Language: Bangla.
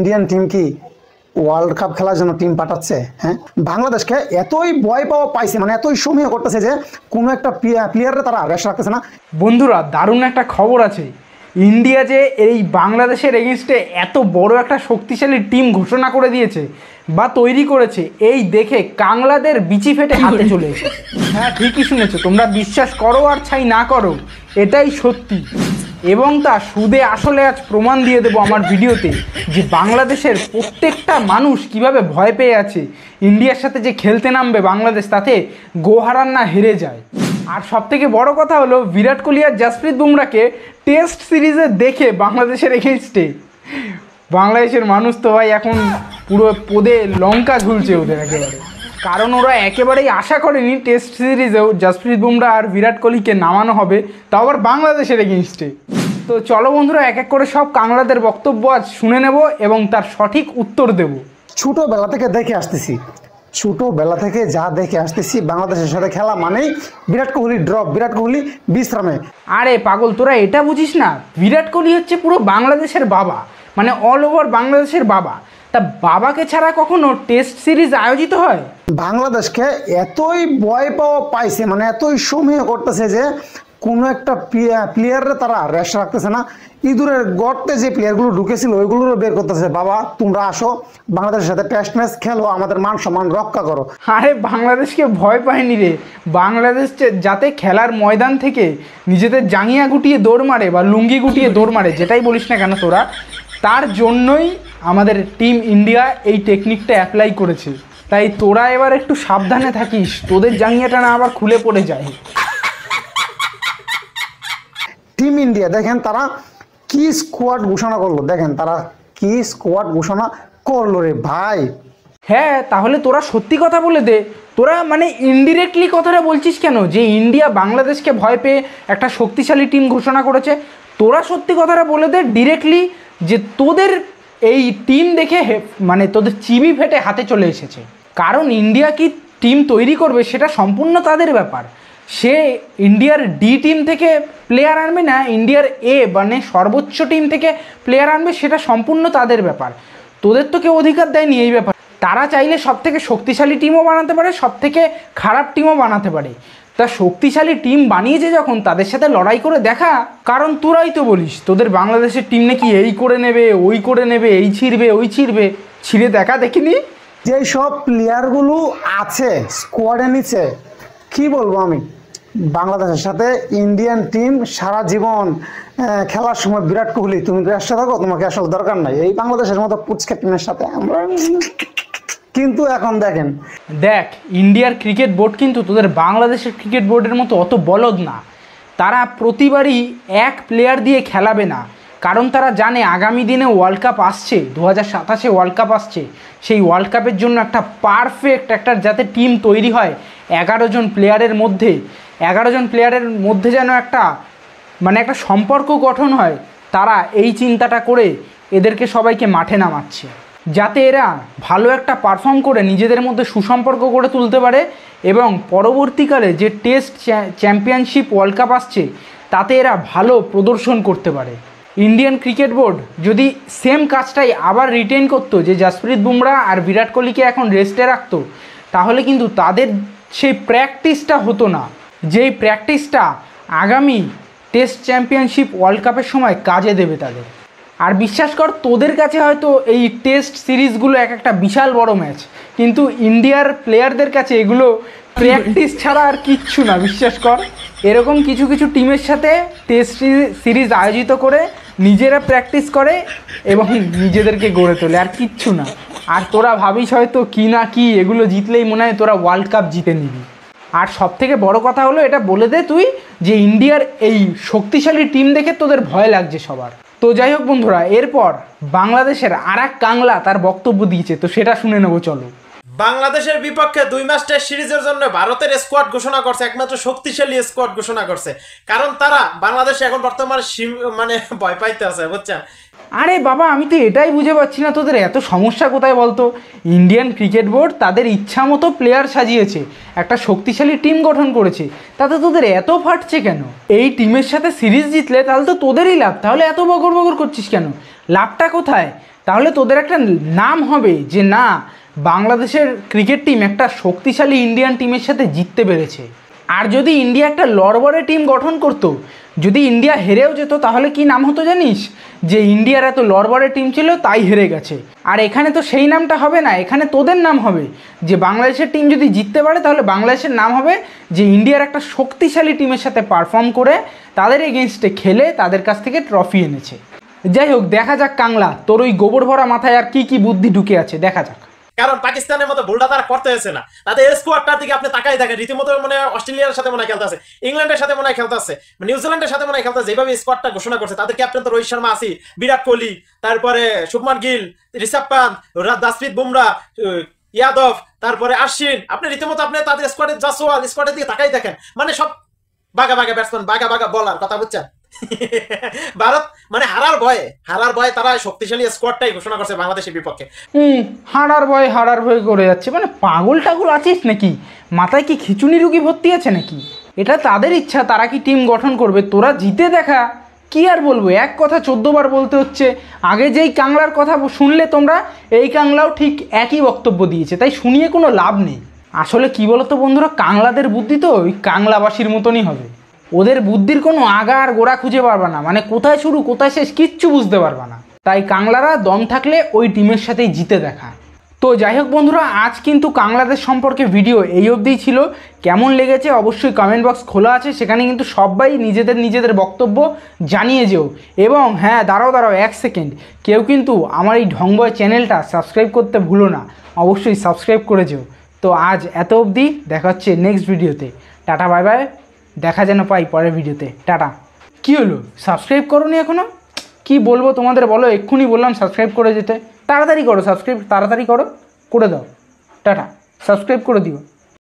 ইন্ডিয়ান টিম কি ওয়ার্ল্ড কাপ খেলার জন্য টিম পাঠাচ্ছে? হ্যাঁ, বাংলাদেশকে এতই ভয় পাওয়া পাইছে, মানে এতই সমীহ করতেছে যে কোনো একটা প্লেয়ারে তারা রেস্ট রাখতেছে না। বন্ধুরা, দারুণ একটা খবর আছে। ইন্ডিয়া যে এই বাংলাদেশের এগেনস্টে এত বড় একটা শক্তিশালী টিম ঘোষণা করে দিয়েছে বা তৈরি করেছে, এই দেখে কাংলাদের বিচি ফেটে হাতে চলে এসেছে। হ্যাঁ, ঠিকই শুনেছো তোমরা, বিশ্বাস করো আর ছাই না করো, এটাই সত্যি। এবং তা সুদে আসলে আজ প্রমাণ দিয়ে দেবো আমার ভিডিওতে যে বাংলাদেশের প্রত্যেকটা মানুষ কিভাবে ভয় পেয়ে আছে। ইন্ডিয়ার সাথে যে খেলতে নামবে বাংলাদেশ, তাতে গোহারান না হেরে যায়। আর সবথেকে বড় কথা হলো, বিরাট কোহলি আর জাসপ্রীত বুমরাকে টেস্ট সিরিজে দেখে বাংলাদেশের এগেইনস্টে বাংলাদেশের মানুষ তো ভাই এখন পুরো পদে লঙ্কা ঝুলছে ওদের একেবারে। কারণ ওরা একেবারেই আশা করেনি টেস্ট সিরিজেও জাসপ্রীত বুমরা আর বিরাট কোহলিকে নামানো হবে, তাও আবার বাংলাদেশের এগেইনস্টে। তো চলো বন্ধুরা, এক এক করে সব কাংলাদের বক্তব্য আজ শুনে নেব এবং তার সঠিক উত্তর দেব। ছোটোবেলা থেকে দেখে আসতেছি, ছোটোবেলা থেকে যা দেখে আসতেছি, বাংলাদেশের সাথে খেলা মানেই বিরাট কোহলি ড্রপ, বিরাট কোহলি বিশ্রামে। আরে পাগল, তোরা এটা বুঝিস না? বিরাট কোহলি হচ্ছে পুরো বাংলাদেশের বাবা, মানে অল ওভার বাংলাদেশের বাবা। তা বাবাকে ছাড়া কখনো টেস্ট সিরিজ আয়োজিত হয়? বাংলাদেশকে এতই ভয় পাওয়া পাইছে, মানে এতই সমীহ করতেছে যে কোনো একটা প্লেয়ারে তারা রেস্ট রাখতেছে না। ইঁদুরের গর্তে যে প্লেয়ারগুলো ঢুকেছিল ওইগুলোরও বের করতেছে, বাবা তোমরা আসো বাংলাদেশের সাথে টেস্ট ম্যাচ খেলো, আমাদের মান সম্মান রক্ষা করো। আরে বাংলাদেশকে ভয় পায়নি রে, বাংলাদেশ যাতে খেলার ময়দান থেকে নিজেদের জাঙ্গিয়া গুটিয়ে দৌড় মারে বা লুঙ্গি গুটিয়ে দৌড় মারে, যেটাই বলিস না কেন তোরা, তার জন্যই আমাদের টিম ইন্ডিয়া এই টেকনিকটা অ্যাপ্লাই করেছে। তাই তোরা এবার একটু সাবধানে থাকিস, তোদের জাঙ্গিয়াটা না আবার খুলে পড়ে যায়। টিম ইন্ডিয়া দেখেন তারা কি স্কোয়াড ঘোষণা করলো, দেখেন তারা কি স্কোয়াড ঘোষণা করলো রে ভাই। হ্যাঁ, তাহলে তোরা সত্যি কথা বলে দে, তোরা মানে ইনডিরেক্টলি কথাটা বলছিস কেন যে ইন্ডিয়া বাংলাদেশকে ভয় পেয়ে একটা শক্তিশালী টিম ঘোষণা করেছে? তোরা সত্যি কথাটা বলে দে ডিরেক্টলি যে তোদের এই টিম দেখে মানে তোদের চিবি ফেটে হাতে চলে এসেছে। কারণ ইন্ডিয়া কি টিম তৈরি করবে সেটা সম্পূর্ণ তাদের ব্যাপার। সে ইন্ডিয়ার ডি টিম থেকে প্লেয়ার আনবে না ইন্ডিয়ার এ মানে সর্বোচ্চ টিম থেকে প্লেয়ার আনবে, সেটা সম্পূর্ণ তাদের ব্যাপার। তোদের তো কেউ অধিকার দেয়নি এই ব্যাপার। তারা চাইলে সব থেকে শক্তিশালী টিমও বানাতে পারে, সব থেকে খারাপ টিমও বানাতে পারে। তা শক্তিশালী টিম বানিয়েছে যখন, তাদের সাথে লড়াই করে দেখা। কারণ তোরাই তো বলিস তোদের বাংলাদেশের টিম নাকি এই করে নেবে, ওই করে নেবে, এই ছিঁড়বে, ওই ছিঁড়বে। ছিঁড়ে দেখা দেখিনি? যেই সব প্লেয়ারগুলো আছে স্কোয়াডে নিচে, কি বলবো আমি, বাংলাদেশের সাথে ইন্ডিয়ান টিম সারা জীবন খেলার সময় বিরাট কোহলি তুমি রেস্টে থাকো, তোমাকে আসলে দরকার নাই এই বাংলাদেশের মতো পুচকা টিমের সাথে আমরা। কিন্তু এখন দেখেন, দেখ ইন্ডিয়ার ক্রিকেট বোর্ড কিন্তু তোদের বাংলাদেশের ক্রিকেট বোর্ডের মতো অত বলদ না। তারা প্রতিবারই এক প্লেয়ার দিয়ে খেলাবে না, কারণ তারা জানে আগামী দিনে ওয়ার্ল্ড কাপ আসছে, 2027 ওয়ার্ল্ড কাপ আসছে। সেই ওয়ার্ল্ড কাপের জন্য একটা পারফেক্ট একটা যাতে টিম তৈরি হয় 11 জন প্লেয়ারের মধ্যে, 11 জন প্লেয়ারের মধ্যে যেন একটা মানে একটা সম্পর্ক গঠন হয়, তারা এই চিন্তাটা করে এদেরকে সবাইকে মাঠে নামাচ্ছে, যাতে এরা ভালো একটা পারফর্ম করে নিজেদের মধ্যে সুসম্পর্ক গড়ে তুলতে পারে এবং পরবর্তীকালে যে টেস্ট চ্যাম্পিয়নশিপ ওয়ার্ল্ড কাপ আসছে তাতে এরা ভালো প্রদর্শন করতে পারে। ইন্ডিয়ান ক্রিকেট বোর্ড যদি সেম কাজটাই আবার রিটেন করতো, যে জাসপ্রীত বুমরা আর বিরাট কোহলিকে এখন রেস্টে রাখতো, তাহলে কিন্তু তাদের সেই প্র্যাকটিসটা হতো না, যেই প্র্যাকটিসটা আগামী টেস্ট চ্যাম্পিয়নশিপ ওয়ার্ল্ড কাপের সময় কাজে দেবে তাদের। আর বিশ্বাস কর, তোদের কাছে হয়তো এই টেস্ট সিরিজগুলো এক একটা বিশাল বড় ম্যাচ, কিন্তু ইন্ডিয়ার প্লেয়ারদের কাছে এগুলো প্র্যাকটিস ছাড়া আর কিচ্ছু না। বিশ্বাস কর, এরকম কিছু কিছু টিমের সাথে টেস্ট সিরিজ আয়োজিত করে নিজেরা প্র্যাকটিস করে এবং নিজেদেরকে গড়ে তোলে, আর কিচ্ছু না। আর তোরা ভাবিস হয়তো কি না কি, এগুলো জিতলেই মনে হয় তোরা ওয়ার্ল্ড কাপ জিতে নিবি। আর সবথেকে বড় কথা হলো, এটা বলে দে তুই যে ইন্ডিয়ার এই শক্তিশালী টিম দেখে তোদের ভয় লাগছে সবার। তো যাই হোক বন্ধুরা, এরপর বাংলাদেশের আর এক কাংলা তার বক্তব্য দিয়েছে, তো সেটা শুনে নেবো চলো। বাংলাদেশের বিপক্ষে 2 ম্যাচ টেস্ট সিরিজের জন্য ভারতের স্কোয়াড ঘোষণা করছে, একমাত্র শক্তিশালী স্কোয়াড ঘোষণা করছে, কারণ তারা বাংলাদেশে এখন বর্তমানে মানে ভয় পাইতে আছে, বুঝছেন? আরে বাবা, আমি তো এটাই বুঝে পাচ্ছি না তোদের এত সমস্যা কোথায় বলতো। ইন্ডিয়ান ক্রিকেট বোর্ড তাদের ইচ্ছা মতো প্লেয়ার সাজিয়েছে, একটা শক্তিশালী টিম গঠন করেছে, তাতে তোদের এত ফাটছে কেন? এই টিমের সাথে সিরিজ জিতলে তাহলে তো তোদেরই লাভ, তাহলে এত বগর বগর করছিস কেন? লাভটা কোথায়? তাহলে তোদের একটা নাম হবে যে না, বাংলাদেশের ক্রিকেট টিম একটা শক্তিশালী ইন্ডিয়ান টিমের সাথে জিততে পেরেছে। আর যদি ইন্ডিয়া একটা লড়বড়ে টিম গঠন করত, যদি ইন্ডিয়া হেরেও যেত, তাহলে কি নাম হতো জানিস? যে ইন্ডিয়ার এত লড়বড়ে টিম ছিল তাই হেরে গেছে। আর এখানে তো সেই নামটা হবে না, এখানে তোদের নাম হবে যে বাংলাদেশের টিম যদি জিততে পারে তাহলে বাংলাদেশের নাম হবে যে ইন্ডিয়ার একটা শক্তিশালী টিমের সাথে পারফর্ম করে তাদের এগেনস্টে খেলে তাদের কাছ থেকে ট্রফি এনেছে। যাই হোক, দেখা যাক কাংলা, তোর ওই গোবর ভরা মাথায় আর কি কি বুদ্ধি ঢুকে আছে, দেখা যাক। কারণ পাকিস্তানের মতো ভুলটা তারা করতে হয়েছে না, তাদের স্কোয়াডটার দিকে আপনি তাকাই দেখেন, রীতিমতো মানে অস্ট্রেলিয়ার সাথে মনে হয় খেলতে আছে, ইংল্যান্ডের সাথে মনে হয় খেলতে আছে, নিউজিল্যান্ডের সাথে মনে হয় খেলতে আছে। যেভাবে স্কোয়াডটা ঘোষণা করছে, তাদের ক্যাপ্টেন তো রোহিত শর্মা আছে, বিরাট কোহলি, তারপরে শুভমান গিল, ঋষভ পান্ত, জাসপ্রীত বুমরা, ইয়াদব, তারপরে আশ্বিন, আপনি রীতিমতো আপনি তাদের স্কোয়াডের জাসওয়াল স্কোয়াডের দিকে তাকাই দেখেন, মানে সব বাগা বাগা ব্যাটসম্যান, বাগা বাগা বলার, কথা বুঝছেন? ভারত মানে হারার ভয়ে তারা শক্তিশালী স্কোয়াডটাই ঘোষণা করছে বাংলাদেশের বিপক্ষে। হারার ভয় করে যাচ্ছে, মানে পাগল টাগল আছিস নাকি? মাথায় কি খিচুনি রুগী ভর্তি আছে নাকি? এটা তাদের ইচ্ছা, তারা কি টিম গঠন করবে, তোরা জিতে দেখা। কি আর বলবো, এক কথা 14 বার বলতে হচ্ছে। আগে যেই কাংলার কথা শুনলে তোমরা, এই কাংলাও ঠিক একই বক্তব্য দিয়েছে, তাই শুনিয়ে কোনো লাভ নেই। আসলে কি বলতো বন্ধুরা, কাংলাদের বুদ্ধি তো ওই কাংলাবাসীর মতনই হবে। ওদের বুদ্ধির কোনো আগা আর গোড়া খুঁজে পারবা না, মানে কোথায় শুরু কোথায় শেষ কিচ্ছু বুঝতে পারবা না। তাই কাংলারা দম থাকলে ওই টিমের সাথেই জিতে দেখা। তো যাই হোক বন্ধুরা, আজ কিন্তু কাংলাদেশ সম্পর্কে ভিডিও এই অবধিই ছিল। কেমন লেগেছে অবশ্যই কমেন্ট বক্স খোলা আছে, সেখানে কিন্তু সবাই নিজেদের বক্তব্য জানিয়ে যেও। এবং হ্যাঁ, দাঁড়াও 1 সেকেন্ড, কেউ কিন্তু আমার এই ঢংবয় চ্যানেলটা সাবস্ক্রাইব করতে ভুলো না, অবশ্যই সাবস্ক্রাইব করে যেও। তো আজ এত অবধি, দেখা হচ্ছে নেক্সট ভিডিওতে। টাটা, বাই বাই, দেখা যেন পাই পরের ভিডিওতে। টাটা। কি হলো, সাবস্ক্রাইব করোনি এখনো? কি বলবো তোমাদের বলো, এক্ষুনি বললাম সাবস্ক্রাইব করে যেতে। তাড়াতাড়ি করো, সাবস্ক্রাইব তাড়াতাড়ি করে দাও। টাটা, সাবস্ক্রাইব করে দিও।